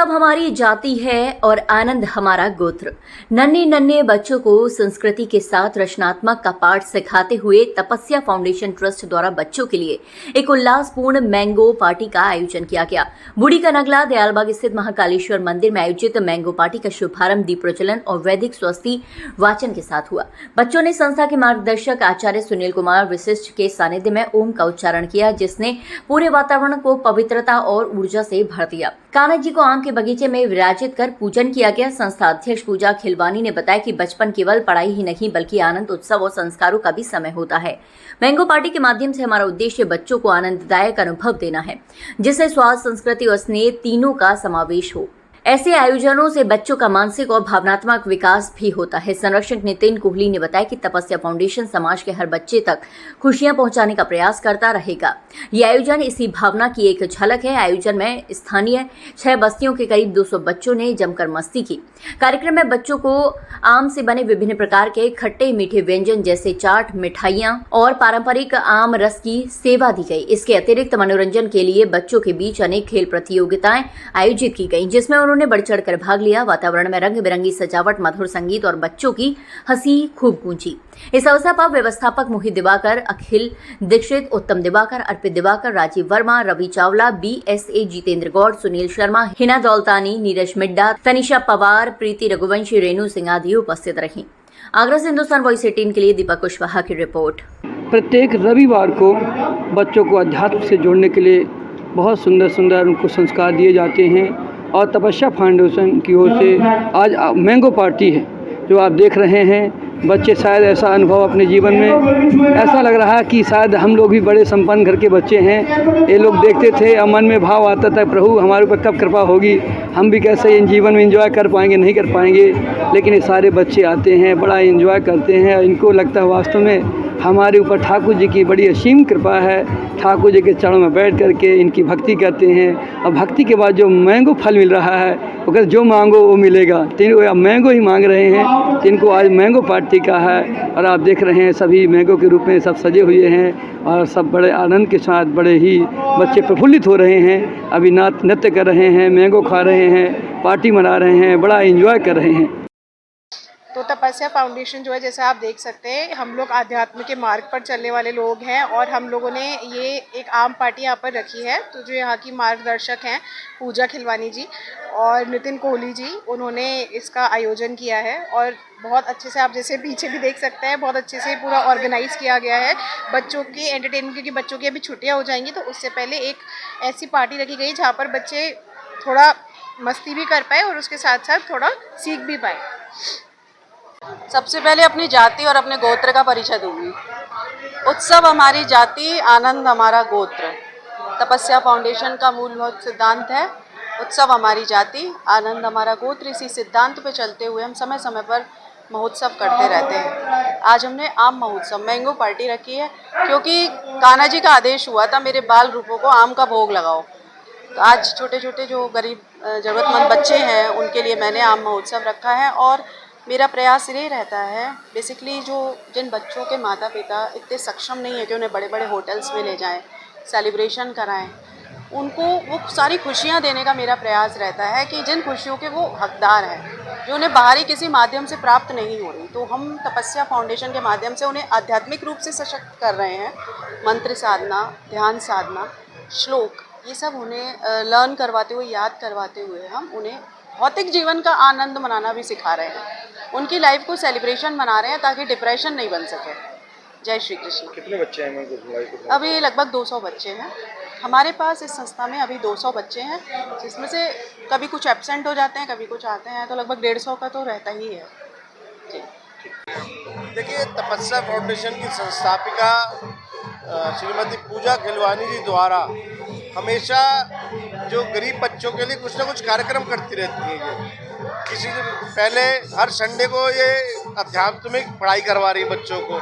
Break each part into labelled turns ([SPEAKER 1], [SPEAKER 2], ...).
[SPEAKER 1] उत्सव हमारी जाति है और आनंद हमारा गोत्र। नन्हे नन्हे बच्चों को संस्कृति के साथ रचनात्मक का पाठ सिखाते हुए तपस्या फाउंडेशन ट्रस्ट द्वारा बच्चों के लिए एक उल्लासपूर्ण मैंगो पार्टी का आयोजन किया गया। बूढ़ी का नगला दयालबाग स्थित महाकालेश्वर मंदिर में आयोजित मैंगो पार्टी का शुभारंभ दीप प्रज्वलन और वैदिक स्वस्ति वाचन के साथ हुआ। बच्चों ने संस्था के मार्गदर्शक आचार्य सुनील कुमार विशिष्ट के सानिध्य में ओम का उच्चारण किया, जिसने पूरे वातावरण को पवित्रता और ऊर्जा से भर दिया। कान्हा जी को आम के बगीचे में विराजित कर पूजन किया गया। संस्था अध्यक्ष पूजा खिलवानी ने बताया कि बचपन केवल पढ़ाई ही नहीं बल्कि आनंद, उत्सव और संस्कारों का भी समय होता है। मैंगो पार्टी के माध्यम से हमारा उद्देश्य बच्चों को आनंददायक अनुभव देना है, जिससे स्वास्थ्य, संस्कृति और स्नेह तीनों का समावेश हो। ऐसे आयोजनों से बच्चों का मानसिक और भावनात्मक विकास भी होता है। संरक्षक नितिन कोहली ने बताया कि तपस्या फाउंडेशन समाज के हर बच्चे तक खुशियां पहुंचाने का प्रयास करता रहेगा। ये आयोजन इसी भावना की एक झलक है। आयोजन में स्थानीय 6 बस्तियों के करीब 200 बच्चों ने जमकर मस्ती की। कार्यक्रम में बच्चों को आम से बने विभिन्न प्रकार के खट्टे मीठे व्यंजन जैसे चाट, मिठाइयां और पारंपरिक आम रस की सेवा दी गई। इसके अतिरिक्त मनोरंजन के लिए बच्चों के बीच अनेक खेल प्रतियोगिताएं आयोजित की गई, जिसमें उन्होंने बढ़ चढ़कर भाग लिया। वातावरण में रंग बिरंगी सजावट, मधुर संगीत और बच्चों की हंसी खूब गूंजी। इस अवसर पर व्यवस्थापक मोहित दिवाकर, अखिल दीक्षित, उत्तम दिवाकर, अर्पित दिवाकर, राजीव वर्मा, रवि चावला, BSA जितेंद्र गौड़, सुनील शर्मा, हिना दौलतानी, नीरज मिड्डा, तनिषा पवार, प्रीति रघुवंशी, रेणु सिंह आदि उपस्थित रही। आगरा से हिंदुस्तान वॉइस 18 के लिए दीपक कुशवाहा की रिपोर्ट।
[SPEAKER 2] प्रत्येक रविवार को बच्चों को अध्यात्म से जोड़ने के लिए बहुत सुंदर सुंदर उनको संस्कार दिए जाते हैं और तपस्या फाउंडेशन की ओर से आज मैंगो पार्टी है जो आप देख रहे हैं। बच्चे शायद ऐसा अनुभव अपने जीवन में ऐसा लग रहा है कि शायद हम लोग भी बड़े संपन्न घर के बच्चे हैं। ये लोग देखते थे और मन में भाव आता था, प्रभु हमारे ऊपर कब कृपा होगी, हम भी कैसे इन जीवन में एंजॉय कर पाएंगे, नहीं कर पाएंगे। लेकिन ये सारे बच्चे आते हैं, बड़ा एंजॉय करते हैं। इनको लगता है वास्तव में हमारे ऊपर ठाकुर जी की बड़ी असीम कृपा है। ठाकुर जी के चरणों में बैठ करके इनकी भक्ति करते हैं और भक्ति के बाद जो मैंगो फल मिल रहा है वो कहते जो मांगो वो मिलेगा। तो मैंगो ही मांग रहे हैं, इनको आज मैंगो पार्टी का है। और आप देख रहे हैं सभी मैंगो के रूप में सब सजे हुए हैं और सब बड़े आनंद के साथ बड़े ही बच्चे प्रफुल्लित हो रहे हैं। अभी नृत्य कर रहे हैं, मैंगो खा रहे हैं, पार्टी मना रहे हैं, बड़ा एंजॉय कर रहे हैं।
[SPEAKER 3] तो तपस्या फाउंडेशन जो है, जैसे आप देख सकते हैं, हम लोग आध्यात्म के मार्ग पर चलने वाले लोग हैं और हम लोगों ने ये एक आम पार्टी यहाँ पर रखी है। तो जो यहाँ की मार्गदर्शक हैं पूजा खिलवानी जी और नितिन कोहली जी, उन्होंने इसका आयोजन किया है और बहुत अच्छे से, आप जैसे पीछे भी देख सकते हैं, बहुत अच्छे से पूरा ऑर्गेनाइज़ किया गया है बच्चों की एंटरटेनमेंट। क्योंकि बच्चों की अभी छुट्टियाँ हो जाएंगी तो उससे पहले एक ऐसी पार्टी रखी गई जहाँ पर बच्चे थोड़ा मस्ती भी कर पाए और उसके साथ साथ थोड़ा सीख भी पाए।
[SPEAKER 4] सबसे पहले अपनी जाति और अपने गोत्र का परिचय दूंगी। उत्सव हमारी जाति, आनंद हमारा गोत्र। तपस्या फाउंडेशन का मूलभूत सिद्धांत है उत्सव हमारी जाति, आनंद हमारा गोत्र। इसी सिद्धांत पे चलते हुए हम समय समय पर महोत्सव करते रहते हैं। आज हमने आम महोत्सव मैंगो पार्टी रखी है क्योंकि कान्हा जी का आदेश हुआ था मेरे बाल रूपों को आम का भोग लगाओ। तो आज छोटे छोटे जो गरीब ज़रूरतमंद बच्चे हैं उनके लिए मैंने आम महोत्सव रखा है। और मेरा प्रयास ये रहता है बेसिकली जिन बच्चों के माता पिता इतने सक्षम नहीं है कि उन्हें बड़े बड़े होटल्स में ले जाएं, सेलिब्रेशन कराएं, उनको वो सारी खुशियां देने का मेरा प्रयास रहता है कि जिन खुशियों के वो हकदार हैं, जो उन्हें बाहरी किसी माध्यम से प्राप्त नहीं हो रही। तो हम तपस्या फाउंडेशन के माध्यम से उन्हें आध्यात्मिक रूप से सशक्त कर रहे हैं। मंत्र साधना, ध्यान साधना, श्लोक, ये सब उन्हें लर्न करवाते हुए, याद करवाते हुए हम उन्हें भौतिक जीवन का आनंद मनाना भी सिखा रहे हैं। उनकी लाइफ को सेलिब्रेशन मना रहे हैं ताकि डिप्रेशन नहीं बन सके। जय श्री कृष्ण।
[SPEAKER 5] कितने बच्चे हैं?
[SPEAKER 4] अभी लगभग 200 बच्चे हैं हमारे पास। इस संस्था में अभी 200 बच्चे हैं, जिसमें से कभी कुछ एब्सेंट हो जाते हैं, कभी कुछ आते हैं, तो लगभग 150 का तो रहता ही है जी।
[SPEAKER 5] देखिए, तपस्या फाउंडेशन की संस्थापिका श्रीमती पूजा खिलवानी जी द्वारा हमेशा जो गरीब बच्चों के लिए कुछ ना कुछ कार्यक्रम करती रहती है। ये किसी पहले हर संडे को ये आध्यात्मिक पढ़ाई करवा रही है बच्चों को।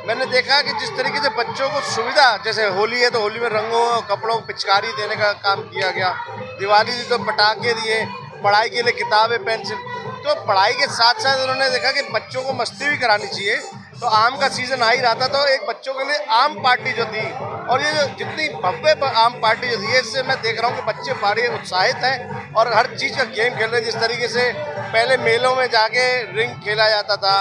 [SPEAKER 5] मैंने देखा कि जिस तरीके से बच्चों को सुविधा, जैसे होली है तो होली में रंगों कपड़ों को पिचकारी देने का काम किया गया, दिवाली थी तो पटाखे दिए, पढ़ाई के लिए किताबें, पेंसिल। तो पढ़ाई के साथ साथ उन्होंने देखा कि बच्चों को मस्ती भी करानी चाहिए। तो आम का सीज़न आ ही रहा था, तो एक बच्चों के लिए आम पार्टी जो थी, और ये जो जितनी भव्य आम पार्टी जो थी, इससे मैं देख रहा हूँ कि बच्चे बड़े उत्साहित हैं और हर चीज़ का गेम खेल रहे हैं। जिस तरीके से पहले मेलों में जाके रिंग खेला जाता था,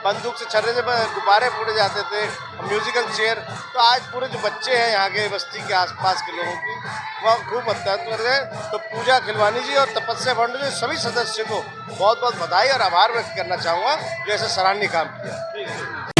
[SPEAKER 5] बंदूक से छर्रे से गुब्बारे फोड़े जाते थे, म्यूजिकल चेयर, तो आज पूरे जो बच्चे हैं यहाँ के बस्ती के आसपास के लोगों की, वह खूब अत्यंत कर रहे हैं। तो पूजा खिलवानी जी और तपस्या फाउंडेशन सभी सदस्यों को बहुत बहुत बधाई और आभार व्यक्त करना चाहूँगा जो ऐसा सराहनीय काम किया।